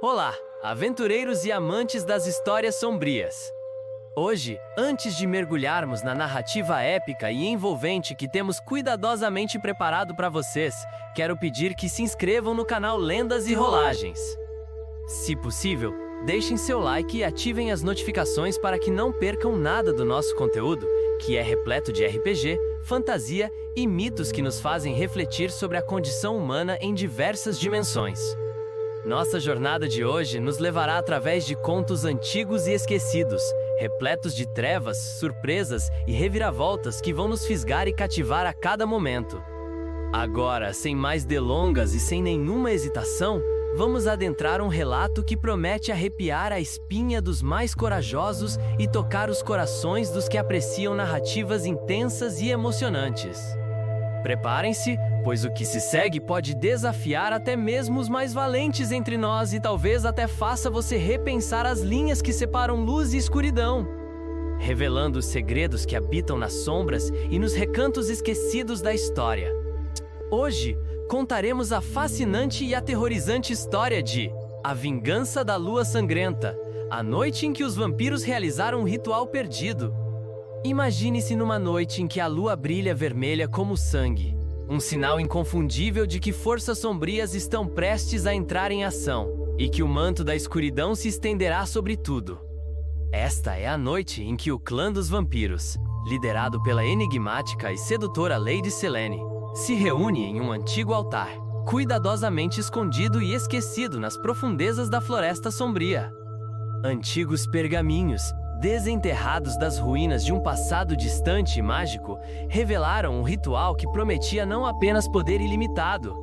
Olá, aventureiros e amantes das histórias sombrias. Hoje, antes de mergulharmos na narrativa épica e envolvente que temos cuidadosamente preparado para vocês, quero pedir que se inscrevam no canal Lendas e Rolagens. Se possível, deixem seu like e ativem as notificações para que não percam nada do nosso conteúdo, que é repleto de RPG, fantasia e mitos que nos fazem refletir sobre a condição humana em diversas dimensões. Nossa jornada de hoje nos levará através de contos antigos e esquecidos, repletos de trevas, surpresas e reviravoltas que vão nos fisgar e cativar a cada momento. Agora, sem mais delongas e sem nenhuma hesitação, vamos adentrar um relato que promete arrepiar a espinha dos mais corajosos e tocar os corações dos que apreciam narrativas intensas e emocionantes. Preparem-se, pois o que se segue pode desafiar até mesmo os mais valentes entre nós e talvez até faça você repensar as linhas que separam luz e escuridão, revelando os segredos que habitam nas sombras e nos recantos esquecidos da história. Hoje, contaremos a fascinante e aterrorizante história de A Vingança da Lua Sangrenta, a noite em que os vampiros realizaram um ritual perdido. Imagine-se numa noite em que a lua brilha vermelha como sangue, um sinal inconfundível de que forças sombrias estão prestes a entrar em ação e que o manto da escuridão se estenderá sobre tudo. Esta é a noite em que o clã dos vampiros, liderado pela enigmática e sedutora Lady Selene, se reúne em um antigo altar, cuidadosamente escondido e esquecido nas profundezas da Floresta Sombria. Antigos pergaminhos, desenterrados das ruínas de um passado distante e mágico, revelaram um ritual que prometia não apenas poder ilimitado,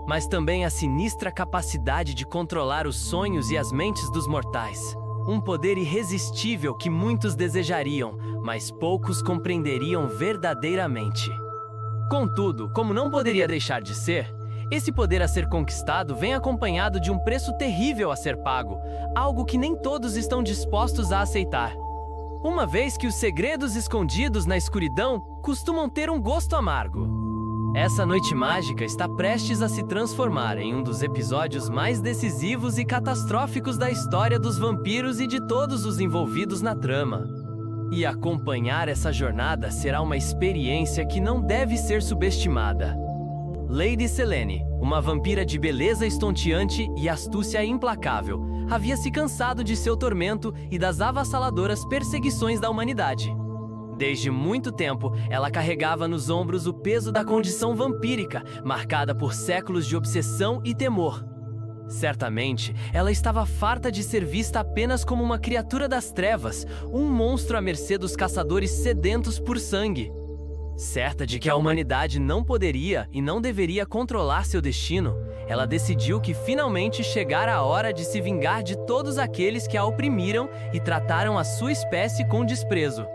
mas também a sinistra capacidade de controlar os sonhos e as mentes dos mortais. Um poder irresistível que muitos desejariam, mas poucos compreenderiam verdadeiramente. Contudo, como não poderia deixar de ser, esse poder a ser conquistado vem acompanhado de um preço terrível a ser pago, algo que nem todos estão dispostos a aceitar. Uma vez que os segredos escondidos na escuridão costumam ter um gosto amargo. Essa noite mágica está prestes a se transformar em um dos episódios mais decisivos e catastróficos da história dos vampiros e de todos os envolvidos na trama. E acompanhar essa jornada será uma experiência que não deve ser subestimada. Lady Selene, uma vampira de beleza estonteante e astúcia implacável, havia se cansado de seu tormento e das avassaladoras perseguições da humanidade. Desde muito tempo, ela carregava nos ombros o peso da condição vampírica, marcada por séculos de obsessão e temor. Certamente, ela estava farta de ser vista apenas como uma criatura das trevas, um monstro à mercê dos caçadores sedentos por sangue. Certa de que a humanidade não poderia e não deveria controlar seu destino, ela decidiu que finalmente chegara a hora de se vingar de todos aqueles que a oprimiram e trataram a sua espécie com desprezo.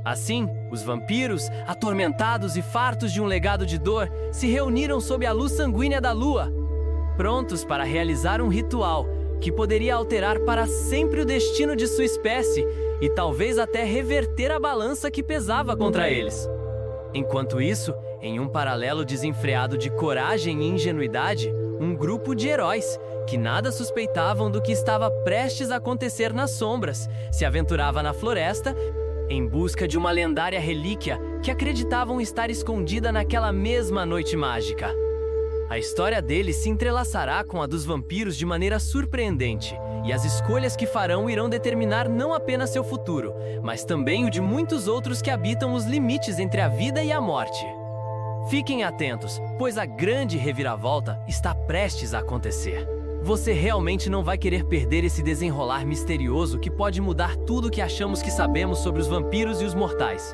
Assim, os vampiros, atormentados e fartos de um legado de dor, se reuniram sob a luz sanguínea da lua, prontos para realizar um ritual que poderia alterar para sempre o destino de sua espécie e talvez até reverter a balança que pesava contra eles. Enquanto isso, em um paralelo desenfreado de coragem e ingenuidade, um grupo de heróis, que nada suspeitavam do que estava prestes a acontecer nas sombras, se aventurava na floresta em busca de uma lendária relíquia que acreditavam estar escondida naquela mesma noite mágica. A história deles se entrelaçará com a dos vampiros de maneira surpreendente, e as escolhas que farão irão determinar não apenas seu futuro, mas também o de muitos outros que habitam os limites entre a vida e a morte. Fiquem atentos, pois a grande reviravolta está prestes a acontecer. Você realmente não vai querer perder esse desenrolar misterioso que pode mudar tudo o que achamos que sabemos sobre os vampiros e os mortais.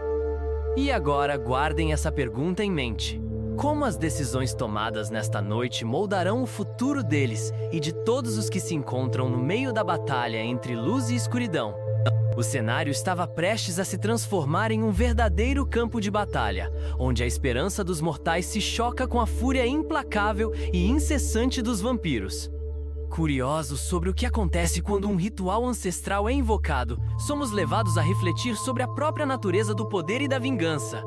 E agora guardem essa pergunta em mente. Como as decisões tomadas nesta noite moldarão o futuro deles e de todos os que se encontram no meio da batalha entre luz e escuridão? O cenário estava prestes a se transformar em um verdadeiro campo de batalha, onde a esperança dos mortais se choca com a fúria implacável e incessante dos vampiros. Curiosos sobre o que acontece quando um ritual ancestral é invocado, somos levados a refletir sobre a própria natureza do poder e da vingança.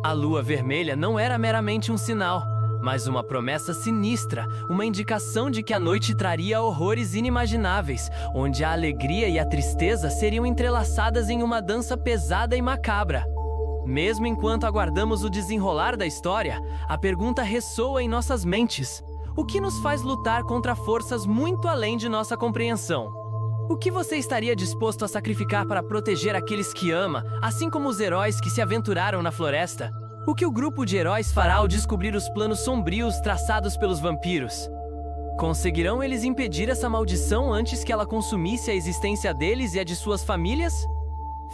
A lua vermelha não era meramente um sinal, mas uma promessa sinistra, uma indicação de que a noite traria horrores inimagináveis, onde a alegria e a tristeza seriam entrelaçadas em uma dança pesada e macabra. Mesmo enquanto aguardamos o desenrolar da história, a pergunta ressoa em nossas mentes: o que nos faz lutar contra forças muito além de nossa compreensão? O que você estaria disposto a sacrificar para proteger aqueles que ama, assim como os heróis que se aventuraram na floresta? O que o grupo de heróis fará ao descobrir os planos sombrios traçados pelos vampiros? Conseguirão eles impedir essa maldição antes que ela consumisse a existência deles e a de suas famílias?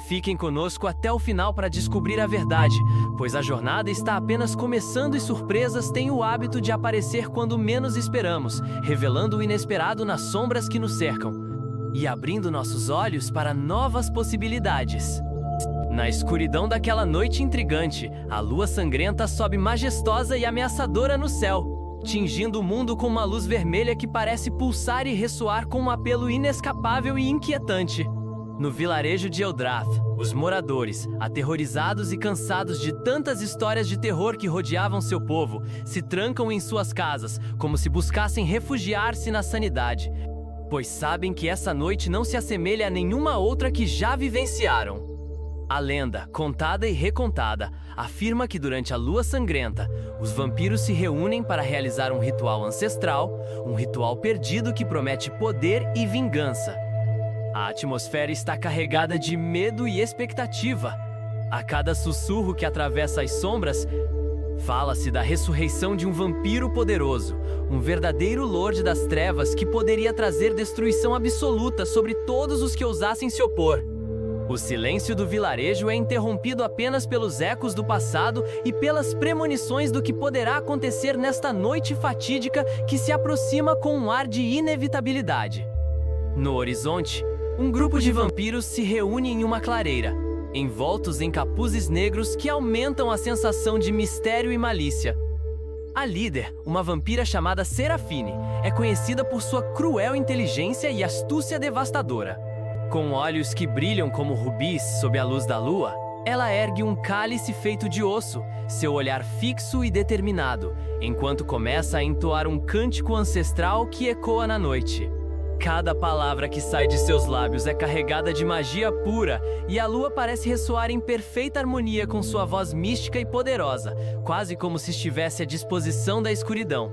Fiquem conosco até o final para descobrir a verdade, pois a jornada está apenas começando e surpresas têm o hábito de aparecer quando menos esperamos, revelando o inesperado nas sombras que nos cercam e abrindo nossos olhos para novas possibilidades. Na escuridão daquela noite intrigante, a lua sangrenta sobe majestosa e ameaçadora no céu, tingindo o mundo com uma luz vermelha que parece pulsar e ressoar com um apelo inescapável e inquietante. No vilarejo de Eldrath, os moradores, aterrorizados e cansados de tantas histórias de terror que rodeavam seu povo, se trancam em suas casas, como se buscassem refugiar-se na sanidade, pois sabem que essa noite não se assemelha a nenhuma outra que já vivenciaram. A lenda, contada e recontada, afirma que durante a lua sangrenta, os vampiros se reúnem para realizar um ritual ancestral, um ritual perdido que promete poder e vingança. A atmosfera está carregada de medo e expectativa. A cada sussurro que atravessa as sombras, fala-se da ressurreição de um vampiro poderoso, um verdadeiro Lorde das Trevas que poderia trazer destruição absoluta sobre todos os que ousassem se opor. O silêncio do vilarejo é interrompido apenas pelos ecos do passado e pelas premonições do que poderá acontecer nesta noite fatídica que se aproxima com um ar de inevitabilidade. No horizonte, um grupo de vampiros se reúne em uma clareira, envoltos em capuzes negros que aumentam a sensação de mistério e malícia. A líder, uma vampira chamada Serafine, é conhecida por sua cruel inteligência e astúcia devastadora. Com olhos que brilham como rubis sob a luz da lua, ela ergue um cálice feito de osso, seu olhar fixo e determinado, enquanto começa a entoar um cântico ancestral que ecoa na noite. Cada palavra que sai de seus lábios é carregada de magia pura, e a lua parece ressoar em perfeita harmonia com sua voz mística e poderosa, quase como se estivesse à disposição da escuridão.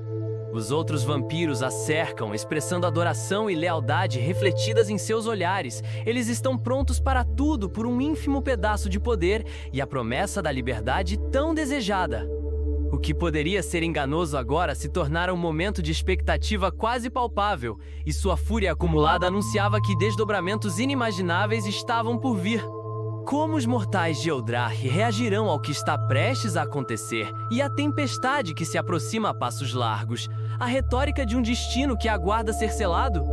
Os outros vampiros a cercam, expressando adoração e lealdade refletidas em seus olhares. Eles estão prontos para tudo por um ínfimo pedaço de poder e a promessa da liberdade tão desejada. O que poderia ser enganoso agora se tornara um momento de expectativa quase palpável, e sua fúria acumulada anunciava que desdobramentos inimagináveis estavam por vir. Como os mortais de Eldrath reagirão ao que está prestes a acontecer e à tempestade que se aproxima a passos largos, a retórica de um destino que aguarda ser selado?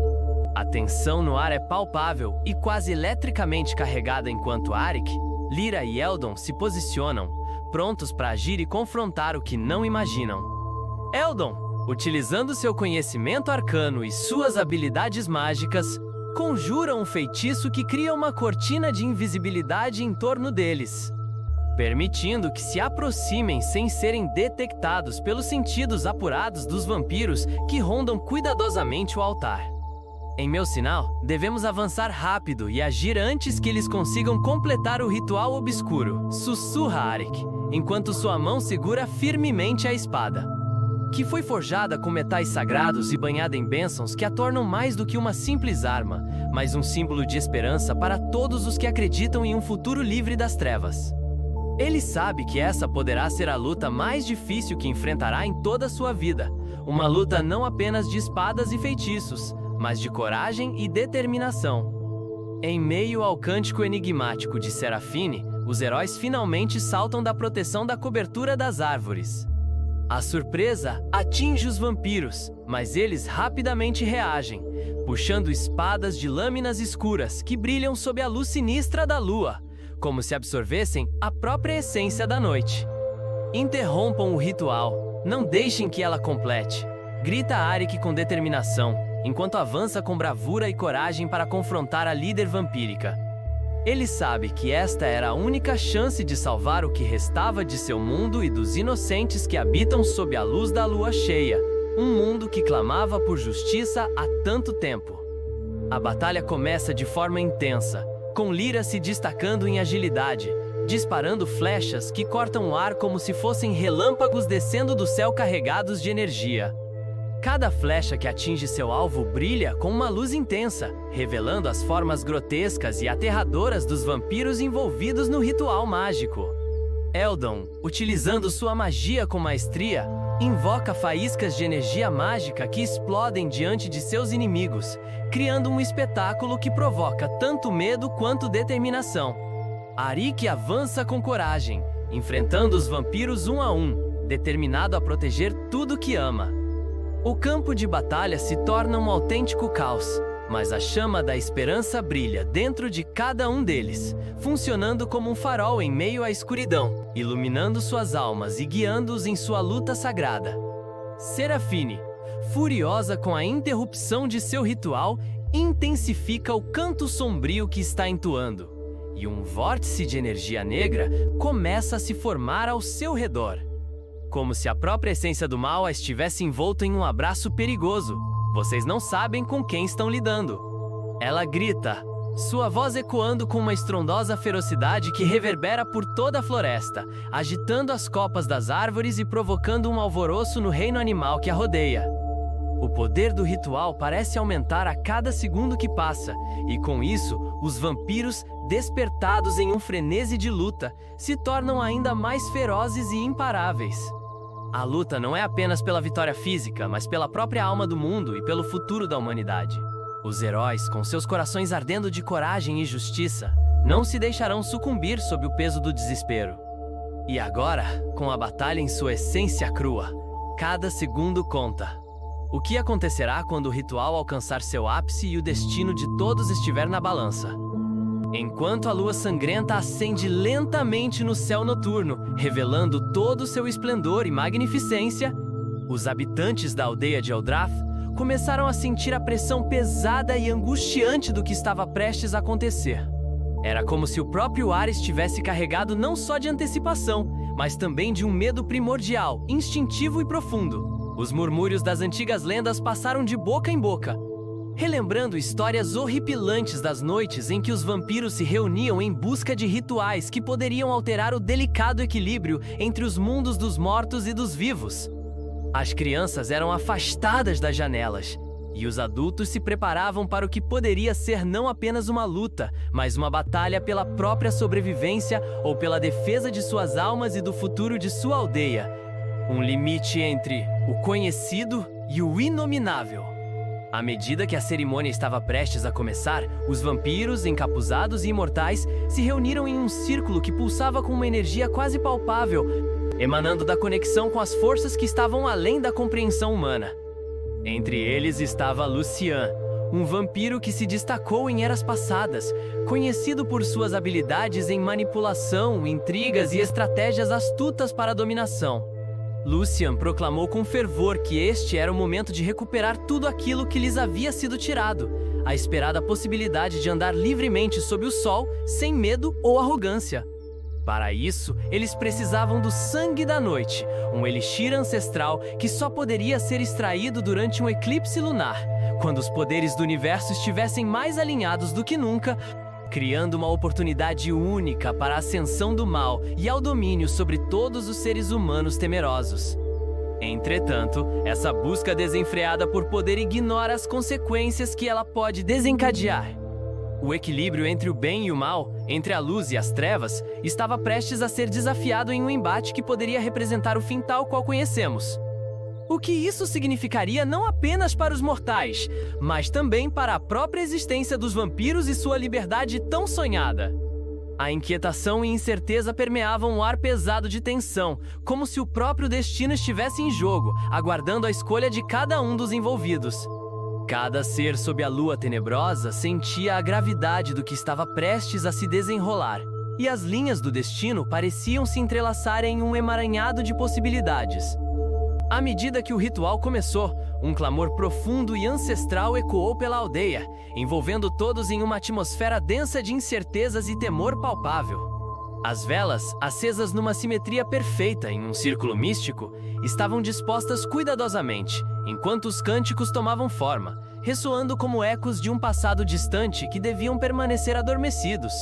A tensão no ar é palpável e quase eletricamente carregada enquanto Arik, Lyra e Eldon se posicionam, prontos para agir e confrontar o que não imaginam. Eldon, utilizando seu conhecimento arcano e suas habilidades mágicas, conjura um feitiço que cria uma cortina de invisibilidade em torno deles, permitindo que se aproximem sem serem detectados pelos sentidos apurados dos vampiros que rondam cuidadosamente o altar. Em meu sinal, devemos avançar rápido e agir antes que eles consigam completar o ritual obscuro, sussurra Arik, enquanto sua mão segura firmemente a espada, que foi forjada com metais sagrados e banhada em bênçãos que a tornam mais do que uma simples arma, mas um símbolo de esperança para todos os que acreditam em um futuro livre das trevas. Ele sabe que essa poderá ser a luta mais difícil que enfrentará em toda a sua vida, uma luta não apenas de espadas e feitiços, mas de coragem e determinação. Em meio ao cântico enigmático de Serafine, os heróis finalmente saltam da proteção da cobertura das árvores. A surpresa atinge os vampiros, mas eles rapidamente reagem, puxando espadas de lâminas escuras que brilham sob a luz sinistra da lua, como se absorvessem a própria essência da noite. Interrompam o ritual, não deixem que ela complete, grita Arik com determinação, enquanto avança com bravura e coragem para confrontar a líder vampírica. Ele sabe que esta era a única chance de salvar o que restava de seu mundo e dos inocentes que habitam sob a luz da lua cheia, um mundo que clamava por justiça há tanto tempo. A batalha começa de forma intensa, com Lyra se destacando em agilidade, disparando flechas que cortam o ar como se fossem relâmpagos descendo do céu carregados de energia. Cada flecha que atinge seu alvo brilha com uma luz intensa, revelando as formas grotescas e aterradoras dos vampiros envolvidos no ritual mágico. Eldon, utilizando sua magia com maestria, invoca faíscas de energia mágica que explodem diante de seus inimigos, criando um espetáculo que provoca tanto medo quanto determinação. Arik avança com coragem, enfrentando os vampiros um a um, determinado a proteger tudo que ama. O campo de batalha se torna um autêntico caos, mas a chama da esperança brilha dentro de cada um deles, funcionando como um farol em meio à escuridão, iluminando suas almas e guiando-os em sua luta sagrada. Serafine, furiosa com a interrupção de seu ritual, intensifica o canto sombrio que está entoando, e um vórtice de energia negra começa a se formar ao seu redor. Como se a própria essência do mal a estivesse envolta em um abraço perigoso. Vocês não sabem com quem estão lidando. Ela grita, sua voz ecoando com uma estrondosa ferocidade que reverbera por toda a floresta, agitando as copas das árvores e provocando um alvoroço no reino animal que a rodeia. O poder do ritual parece aumentar a cada segundo que passa, e com isso, os vampiros, despertados em um frenesi de luta, se tornam ainda mais ferozes e imparáveis. A luta não é apenas pela vitória física, mas pela própria alma do mundo e pelo futuro da humanidade. Os heróis, com seus corações ardendo de coragem e justiça, não se deixarão sucumbir sob o peso do desespero. E agora, com a batalha em sua essência crua, cada segundo conta. O que acontecerá quando o ritual alcançar seu ápice e o destino de todos estiver na balança? Enquanto a lua sangrenta ascende lentamente no céu noturno, revelando todo o seu esplendor e magnificência, os habitantes da aldeia de Eldrath começaram a sentir a pressão pesada e angustiante do que estava prestes a acontecer. Era como se o próprio ar estivesse carregado não só de antecipação, mas também de um medo primordial, instintivo e profundo. Os murmúrios das antigas lendas passaram de boca em boca, relembrando histórias horripilantes das noites em que os vampiros se reuniam em busca de rituais que poderiam alterar o delicado equilíbrio entre os mundos dos mortos e dos vivos. As crianças eram afastadas das janelas, e os adultos se preparavam para o que poderia ser não apenas uma luta, mas uma batalha pela própria sobrevivência ou pela defesa de suas almas e do futuro de sua aldeia. Um limite entre o conhecido e o inominável. À medida que a cerimônia estava prestes a começar, os vampiros, encapuzados e imortais, se reuniram em um círculo que pulsava com uma energia quase palpável, emanando da conexão com as forças que estavam além da compreensão humana. Entre eles estava Lucian, um vampiro que se destacou em eras passadas, conhecido por suas habilidades em manipulação, intrigas e estratégias astutas para a dominação. Lucian proclamou com fervor que este era o momento de recuperar tudo aquilo que lhes havia sido tirado, a esperada possibilidade de andar livremente sob o sol, sem medo ou arrogância. Para isso, eles precisavam do sangue da noite, um elixir ancestral que só poderia ser extraído durante um eclipse lunar, quando os poderes do universo estivessem mais alinhados do que nunca, criando uma oportunidade única para a ascensão do mal e ao domínio sobre todos os seres humanos temerosos. Entretanto, essa busca desenfreada por poder ignora as consequências que ela pode desencadear. O equilíbrio entre o bem e o mal, entre a luz e as trevas, estava prestes a ser desafiado em um embate que poderia representar o fim tal qual conhecemos. O que isso significaria não apenas para os mortais, mas também para a própria existência dos vampiros e sua liberdade tão sonhada. A inquietação e incerteza permeavam um ar pesado de tensão, como se o próprio destino estivesse em jogo, aguardando a escolha de cada um dos envolvidos. Cada ser sob a lua tenebrosa sentia a gravidade do que estava prestes a se desenrolar, e as linhas do destino pareciam se entrelaçar em um emaranhado de possibilidades. À medida que o ritual começou, um clamor profundo e ancestral ecoou pela aldeia, envolvendo todos em uma atmosfera densa de incertezas e temor palpável. As velas, acesas numa simetria perfeita em um círculo místico, estavam dispostas cuidadosamente, enquanto os cânticos tomavam forma, ressoando como ecos de um passado distante que deviam permanecer adormecidos,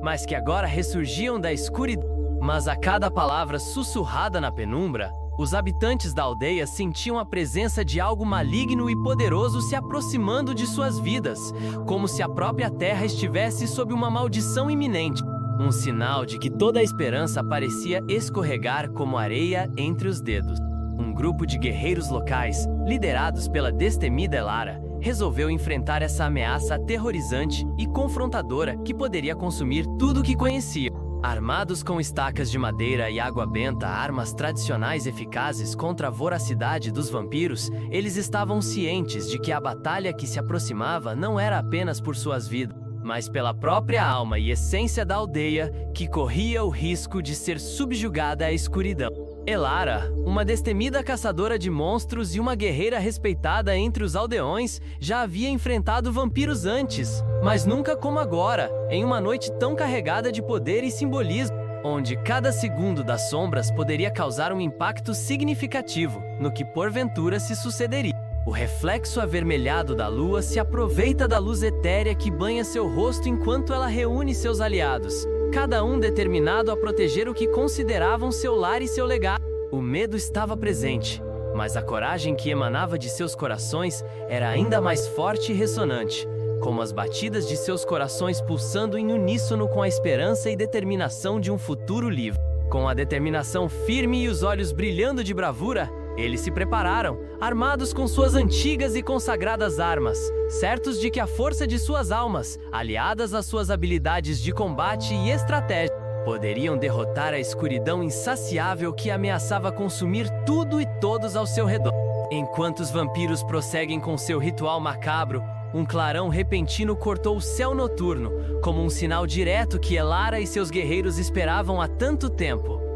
mas que agora ressurgiam da escuridão. Mas a cada palavra sussurrada na penumbra, os habitantes da aldeia sentiam a presença de algo maligno e poderoso se aproximando de suas vidas, como se a própria terra estivesse sob uma maldição iminente. Um sinal de que toda a esperança parecia escorregar como areia entre os dedos. Um grupo de guerreiros locais, liderados pela destemida Elara, resolveu enfrentar essa ameaça aterrorizante e confrontadora que poderia consumir tudo o que conhecia. Armados com estacas de madeira e água benta, armas tradicionais eficazes contra a voracidade dos vampiros, eles estavam cientes de que a batalha que se aproximava não era apenas por suas vidas, mas pela própria alma e essência da aldeia, que corria o risco de ser subjugada à escuridão. Elara, uma destemida caçadora de monstros e uma guerreira respeitada entre os aldeões, já havia enfrentado vampiros antes, mas nunca como agora, em uma noite tão carregada de poder e simbolismo, onde cada segundo das sombras poderia causar um impacto significativo no que porventura se sucederia. O reflexo avermelhado da lua se aproveita da luz etérea que banha seu rosto enquanto ela reúne seus aliados, cada um determinado a proteger o que consideravam seu lar e seu legado. O medo estava presente, mas a coragem que emanava de seus corações era ainda mais forte e ressonante, como as batidas de seus corações pulsando em uníssono com a esperança e determinação de um futuro livre. Com a determinação firme e os olhos brilhando de bravura, eles se prepararam, armados com suas antigas e consagradas armas, certos de que a força de suas almas, aliadas às suas habilidades de combate e estratégia, poderiam derrotar a escuridão insaciável que ameaçava consumir tudo e todos ao seu redor. Enquanto os vampiros prosseguem com seu ritual macabro, um clarão repentino cortou o céu noturno, como um sinal direto que Elara e seus guerreiros esperavam há tanto tempo.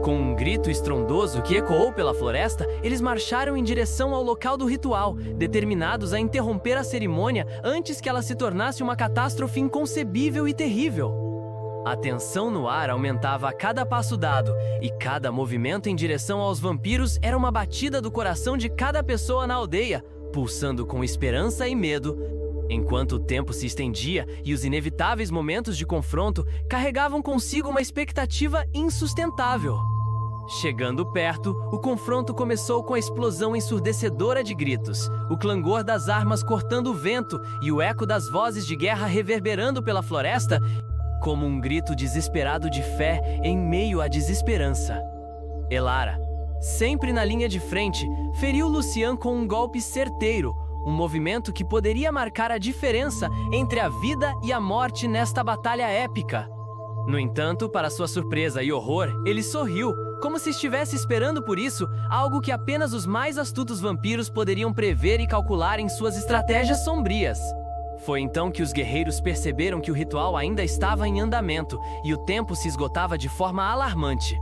Com um grito estrondoso que ecoou pela floresta, eles marcharam em direção ao local do ritual, determinados a interromper a cerimônia antes que ela se tornasse uma catástrofe inconcebível e terrível. A tensão no ar aumentava a cada passo dado, e cada movimento em direção aos vampiros era uma batida do coração de cada pessoa na aldeia, pulsando com esperança e medo, enquanto o tempo se estendia e os inevitáveis momentos de confronto carregavam consigo uma expectativa insustentável. Chegando perto, o confronto começou com a explosão ensurdecedora de gritos, o clangor das armas cortando o vento e o eco das vozes de guerra reverberando pela floresta, como um grito desesperado de fé em meio à desesperança. Elara, sempre na linha de frente, feriu Lucian com um golpe certeiro, um movimento que poderia marcar a diferença entre a vida e a morte nesta batalha épica. No entanto, para sua surpresa e horror, ele sorriu, como se estivesse esperando por isso, algo que apenas os mais astutos vampiros poderiam prever e calcular em suas estratégias sombrias. Foi então que os guerreiros perceberam que o ritual ainda estava em andamento e o tempo se esgotava de forma alarmante.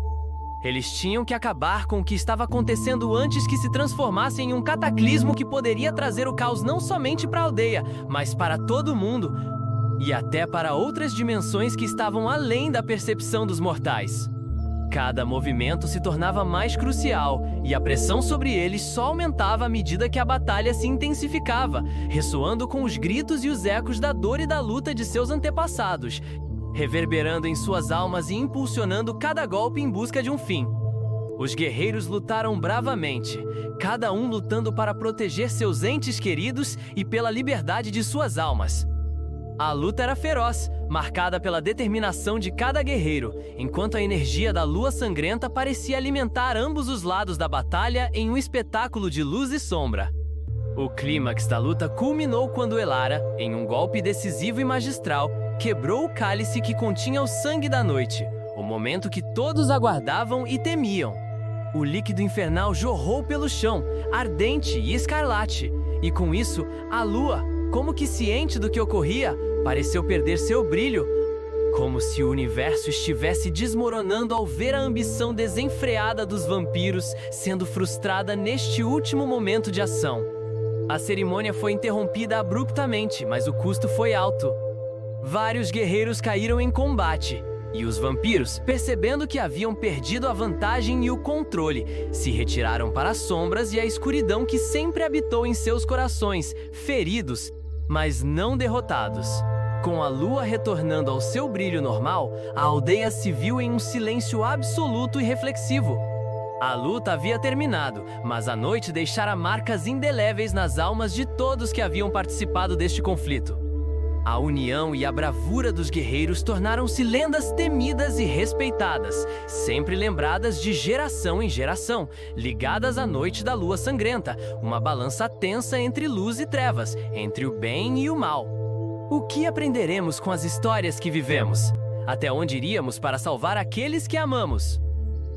Eles tinham que acabar com o que estava acontecendo antes que se transformasse em um cataclismo que poderia trazer o caos não somente para a aldeia, mas para todo mundo e até para outras dimensões que estavam além da percepção dos mortais. Cada movimento se tornava mais crucial e a pressão sobre eles só aumentava à medida que a batalha se intensificava, ressoando com os gritos e os ecos da dor e da luta de seus antepassados, reverberando em suas almas e impulsionando cada golpe em busca de um fim. Os guerreiros lutaram bravamente, cada um lutando para proteger seus entes queridos e pela liberdade de suas almas. A luta era feroz, marcada pela determinação de cada guerreiro, enquanto a energia da lua sangrenta parecia alimentar ambos os lados da batalha em um espetáculo de luz e sombra. O clímax da luta culminou quando Elara, em um golpe decisivo e magistral, quebrou o cálice que continha o sangue da noite, o momento que todos aguardavam e temiam. O líquido infernal jorrou pelo chão, ardente e escarlate, e com isso, a lua, como que ciente do que ocorria, pareceu perder seu brilho, Como se o universo estivesse desmoronando ao ver a ambição desenfreada dos vampiros sendo frustrada neste último momento de ação. A cerimônia foi interrompida abruptamente, mas o custo foi alto. Vários guerreiros caíram em combate, e os vampiros, percebendo que haviam perdido a vantagem e o controle, se retiraram para as sombras e a escuridão que sempre habitou em seus corações, feridos, mas não derrotados. Com a lua retornando ao seu brilho normal, a aldeia se viu em um silêncio absoluto e reflexivo. A luta havia terminado, mas a noite deixara marcas indeléveis nas almas de todos que haviam participado deste conflito. A união e a bravura dos guerreiros tornaram-se lendas temidas e respeitadas, sempre lembradas de geração em geração, ligadas à noite da lua sangrenta, uma balança tensa entre luz e trevas, entre o bem e o mal. O que aprenderemos com as histórias que vivemos? Até onde iríamos para salvar aqueles que amamos?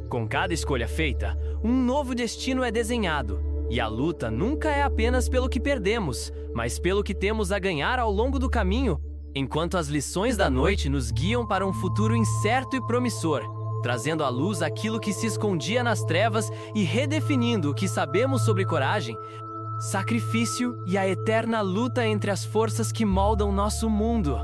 Com cada escolha feita, um novo destino é desenhado. E a luta nunca é apenas pelo que perdemos, mas pelo que temos a ganhar ao longo do caminho, enquanto as lições da noite nos guiam para um futuro incerto e promissor, trazendo à luz aquilo que se escondia nas trevas e redefinindo o que sabemos sobre coragem, sacrifício e a eterna luta entre as forças que moldam nosso mundo.